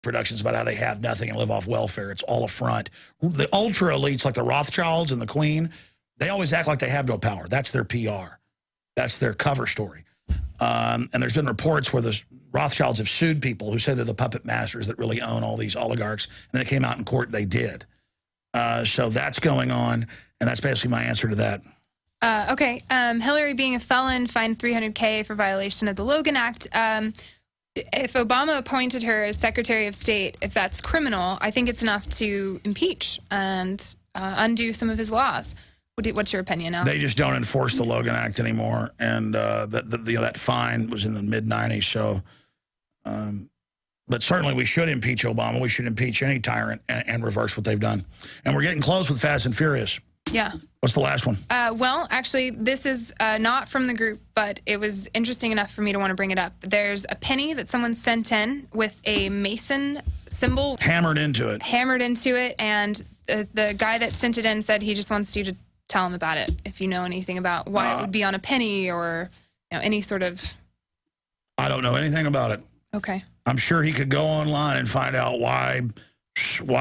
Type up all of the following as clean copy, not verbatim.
productions about how they have nothing and live off welfare. It's all a front. The ultra elites like the Rothschilds and the Queen, they always act like they have no power. That's their PR. That's their cover story. And there's been reports where the Rothschilds have sued people who say they're the puppet masters that really own all these oligarchs. And then it came out in court they did. So that's going on. And that's basically my answer to that. Okay. Hillary being a felon, fined $300K for violation of the Logan Act. If Obama appointed her as Secretary of State, if that's criminal, I think it's enough to impeach and undo some of his laws. What's your opinion now? They just don't enforce the Logan Act anymore, and that fine was in the mid-'90s. So, but certainly we should impeach Obama. We should impeach any tyrant and reverse what they've done. And we're getting close with Fast and Furious. Yeah. What's the last one? Well, actually, this is not from the group, but it was interesting enough for me to want to bring it up. There's a penny that someone sent in with a Mason symbol. Hammered into it. Hammered into it, and the guy that sent it in said he just wants you to tell him about it, if you know anything about why it would be on a penny or any sort of... I don't know anything about it. Okay. I'm sure he could go online and find out why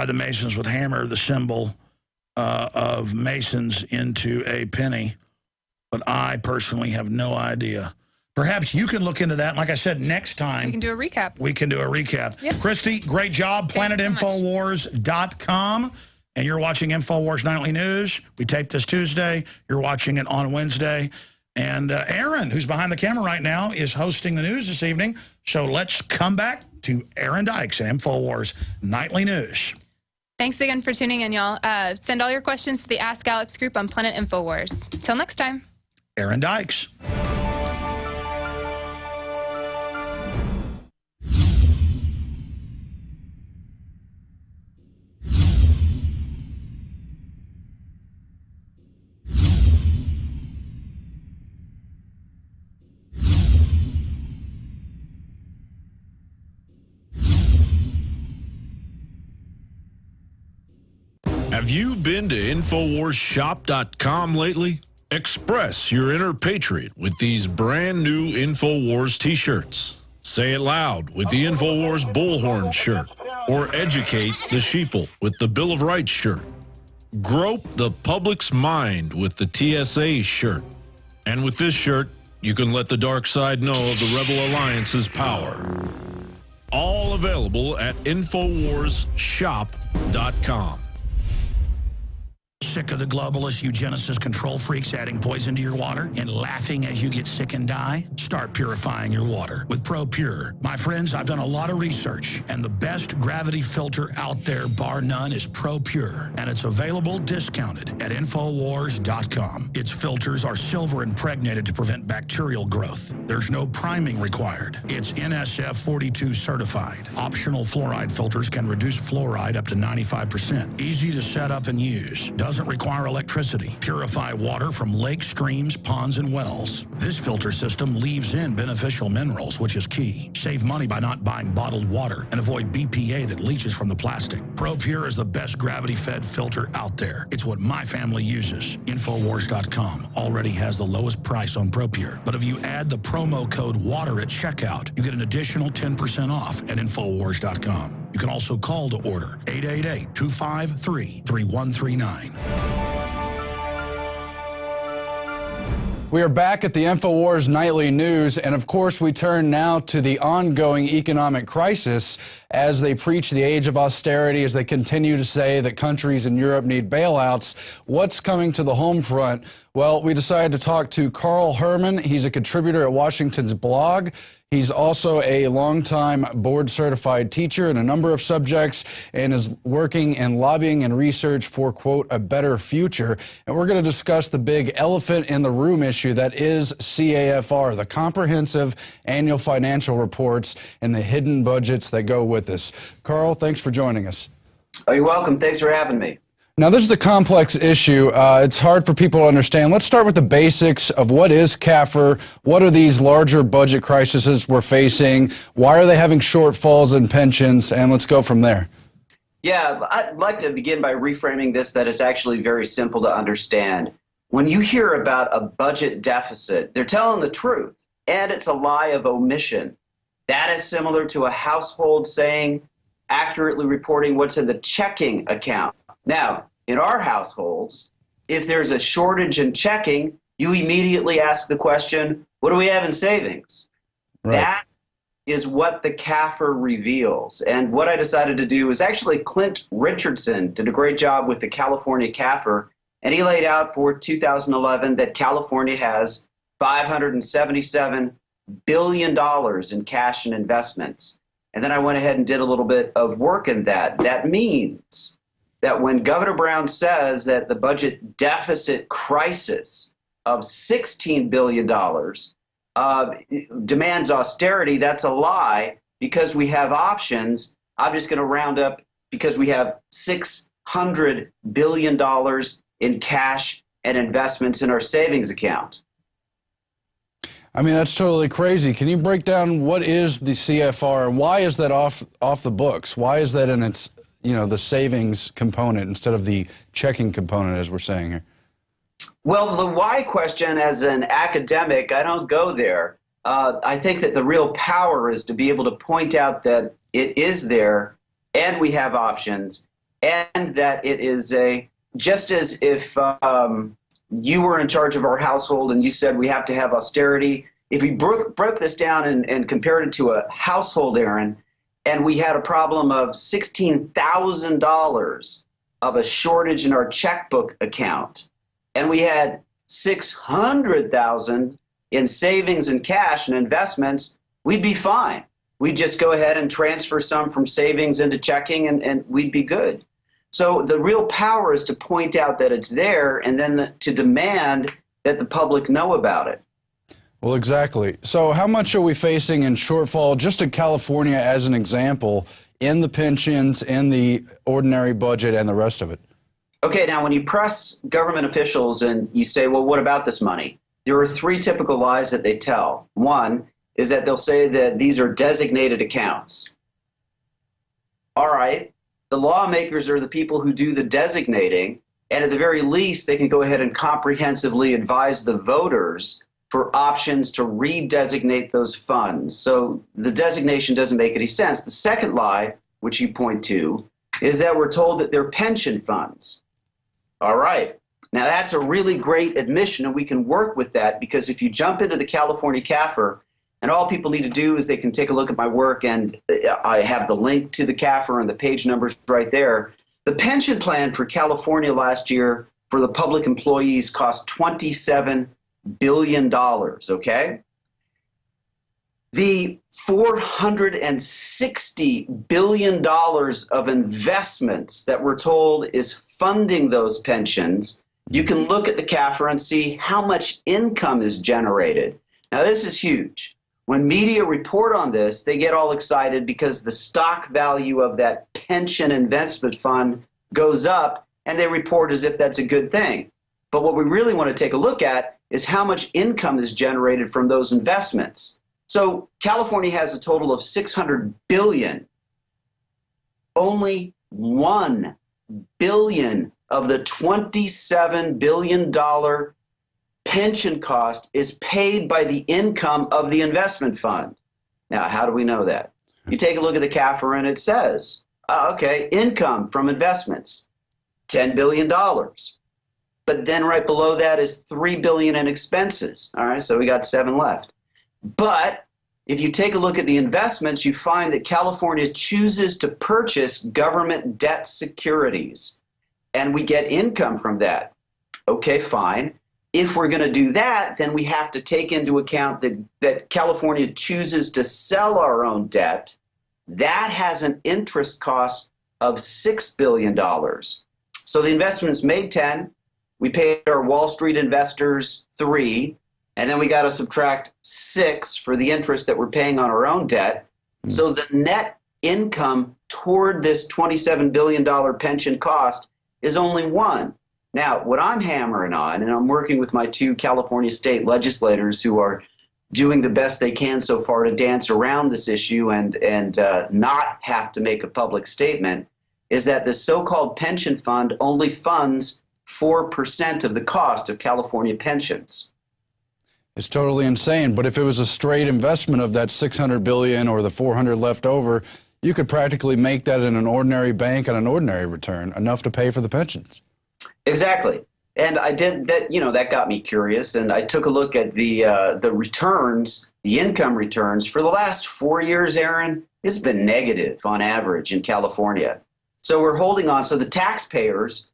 the Masons would hammer the symbol of Masons into a penny, but I personally have no idea. Perhaps you can look into that. And like I said, next time... We can do a recap. We can do a recap. Yep. Christy, great job. PlanetInfowars.com. And you're watching InfoWars Nightly News. We taped this Tuesday. You're watching it on Wednesday. And Aaron, who's behind the camera right now, is hosting the news this evening. So let's come back to Aaron Dykes and InfoWars Nightly News. Thanks again for tuning in, y'all. Send all your questions to the Ask Alex group on Planet InfoWars. Until next time. Aaron Dykes. Have you been to InfoWarsShop.com lately? Express your inner patriot with these brand new InfoWars t-shirts. Say it loud with the InfoWars Bullhorn shirt, or educate the sheeple with the Bill of Rights shirt. Grope the public's mind with the TSA shirt. And with this shirt, you can let the dark side know of the Rebel Alliance's power. All available at InfoWarsShop.com. Sick of the globalist eugenicist control freaks adding poison to your water and laughing as you get sick and die? Start purifying your water with ProPure. My friends, I've done a lot of research, and the best gravity filter out there, bar none, is ProPure, and it's available discounted at InfoWars.com. Its filters are silver impregnated to prevent bacterial growth. There's no priming required. It's NSF 42 certified. Optional fluoride filters can reduce fluoride up to 95%. Easy to set up and use. Doesn't require electricity. Purify water from lakes, streams, ponds, and wells. This filter system leaves in beneficial minerals, which is key. Save money by not buying bottled water and avoid BPA that leaches from the plastic. ProPure is the best gravity-fed filter out there. It's what my family uses. InfoWars.com already has the lowest price on ProPure. But if you add the promo code WATER at checkout, you get an additional 10% off at InfoWars.com. You can also call to order 888-253-3139. We are back at the InfoWars Nightly News, and of course we turn now to the ongoing economic crisis as they preach the age of austerity, as they continue to say that countries in Europe need bailouts. What's coming to the home front? Well, we decided to talk to Carl Herman. He's a contributor at Washington's Blog. He's also a longtime board-certified teacher in a number of subjects and is working in lobbying and research for, quote, a better future. And we're going to discuss the big elephant in the room issue that is CAFR, the Comprehensive Annual Financial Reports, and the hidden budgets that go with this. Carl, thanks for joining us. Oh, you're welcome. Thanks for having me. Now, this is a complex issue. It's hard for people to understand. Let's start with the basics of what is CAFR. What are these larger budget crises we're facing? Why are they having shortfalls in pensions? And let's go from there. Yeah, I'd like to begin by reframing this, that it's actually very simple to understand. When you hear about a budget deficit, they're telling the truth, and it's a lie of omission. That is similar to a household saying, accurately reporting what's in the checking account. Now, in our households, if there's a shortage in checking, you immediately ask the question, what do we have in savings? Right. That is what the CAFR reveals. And what I decided to do is actually Clint Richardson did a great job with the California CAFR, and he laid out for 2011 that California has $577 billion in cash and investments. And then I went ahead and did a little bit of work in that. That means that when Governor Brown says that the budget deficit crisis of $16 billion demands austerity, that's a lie because we have options. I'm just going to round up because we have $600 billion in cash and investments in our savings account. I mean, that's totally crazy. Can you break down what is the CFR and why is that off the books? Why is that in its, the savings component instead of the checking component, as we're saying here? Well, the why question, as an academic, I don't go there. I think that the real power is to be able to point out that it is there and we have options, and that it is just as if you were in charge of our household and you said we have to have austerity. If we broke this down and compared it to a household, Aaron, and we had a problem of $16,000 of a shortage in our checkbook account, and we had $600,000 in savings and cash and investments, we'd be fine. We'd just go ahead and transfer some from savings into checking, and we'd be good. So the real power is to point out that it's there and then to demand that the public know about it. Well, exactly. So how much are we facing in shortfall, just in California as an example, in the pensions, in the ordinary budget, and the rest of it? Okay, now when you press government officials and you say, well, what about this money? There are three typical lies that they tell. One is that they'll say that these are designated accounts. All right. The lawmakers are the people who do the designating, and at the very least, they can go ahead and comprehensively advise the voters for options to redesignate those funds. So the designation doesn't make any sense. The second lie, which you point to, is that we're told that they're pension funds. All right. Now, that's a really great admission, and we can work with that because if you jump into the California CAFR, and all people need to do is they can take a look at my work, and I have the link to the CAFR and the page numbers right there. The pension plan for California last year for the public employees cost $27 billion, okay? The $460 billion of investments that we're told is funding those pensions, you can look at the CAFR and see how much income is generated. Now, this is huge. When media report on this, they get all excited because the stock value of that pension investment fund goes up, and they report as if that's a good thing. But what we really want to take a look at is how much income is generated from those investments. So California has a total of $600 billion. Only $1 billion of the $27 billion pension cost is paid by the income of the investment fund. Now, how do we know that? You take a look at the CAFR and it says, okay, income from investments, $10 billion. But then right below that is $3 billion in expenses. All right, so we got 7 left. But if you take a look at the investments, you find that California chooses to purchase government debt securities, and we get income from that. Okay, fine. If we're going to do that, then we have to take into account that California chooses to sell our own debt. That has an interest cost of $6 billion. So the investments made 10. We paid our Wall Street investors 3. And then we got to subtract 6 for the interest that we're paying on our own debt. So the net income toward this $27 billion pension cost is only 1. Now, what I'm hammering on, and I'm working with my 2 California state legislators who are doing the best they can so far to dance around this issue and not have to make a public statement, is that the so-called pension fund only funds 4% of the cost of California pensions. It's totally insane. But if it was a straight investment of that $600 billion or the $400 left over, you could practically make that in an ordinary bank on an ordinary return, enough to pay for the pensions. Exactly. And I did that, that got me curious. And I took a look at the returns, the income returns for the last 4 years, Aaron. It's been negative on average in California. So we're holding on. So the taxpayers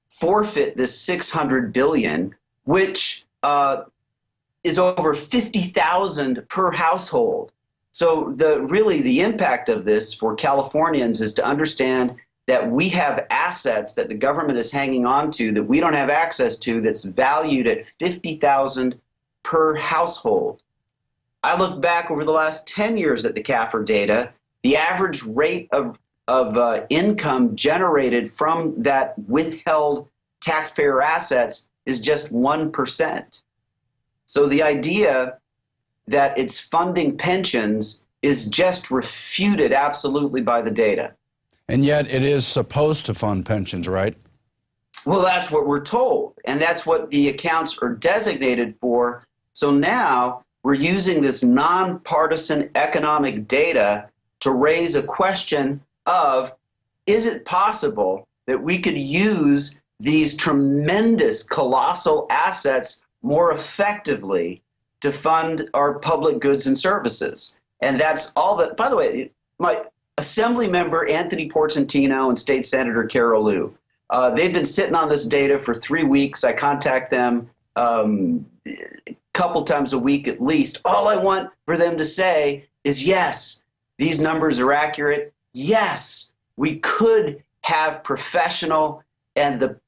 forfeit this $600 billion, which is over $50,000 per household. So the impact of this for Californians is to understand that we have assets that the government is hanging on to that we don't have access to, that's valued at $50,000 per household. I looked back over the last 10 years at the CAFR data. The average rate of income generated from that withheld taxpayer assets is just 1%. So the idea that it's funding pensions is just refuted absolutely by the data. And yet it is supposed to fund pensions, right? Well, that's what we're told, and that's what the accounts are designated for. So now we're using this nonpartisan economic data to raise a question of, is it possible that we could use these tremendous, colossal assets more effectively to fund our public goods and services? And that's all that, by the way, my Assembly member Anthony Porcentino and State Senator Carol Liu, they've been sitting on this data for 3 weeks. I contact them a couple times a week at least. All I want for them to say is, yes, these numbers are accurate. Yes, we could have professional and the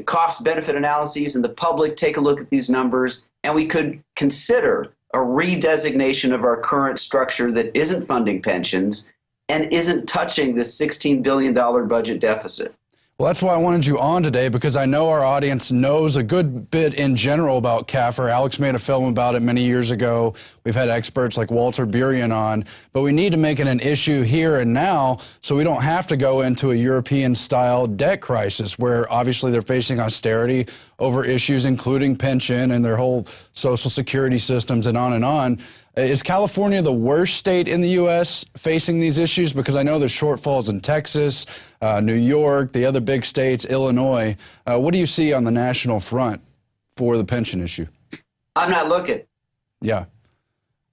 cost-benefit analyses and the public take a look at these numbers, and we could consider a redesignation of our current structure that isn't funding pensions and isn't touching this $16 billion budget deficit. Well, that's why I wanted you on today, because I know our audience knows a good bit in general about CAFR. Alex made a film about it many years ago. We've had experts like Walter Burian on, but we need to make it an issue here and now so we don't have to go into a European-style debt crisis where obviously they're facing austerity over issues including pension and their whole social security systems and on and on. Is California the worst state in the U.S. facing these issues? Because I know there's shortfalls in Texas, New York, the other big states, Illinois. What do you see on the national front for the pension issue? I'm not looking. Yeah.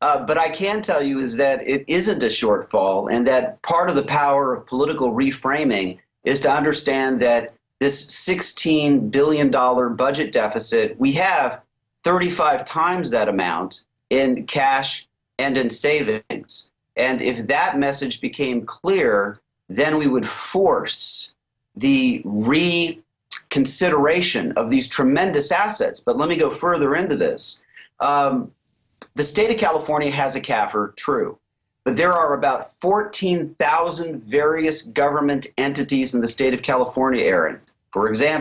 But I can tell you is that it isn't a shortfall, and that part of the power of political reframing is to understand that this $16 billion budget deficit, we have 35 times that amount in cash and in savings. And if that message became clear, then we would force the reconsideration of these tremendous assets. But let me go further into this. The state of California has a CAFR, true, but there are about 14,000 various government entities in the state of California, Aaron. For example,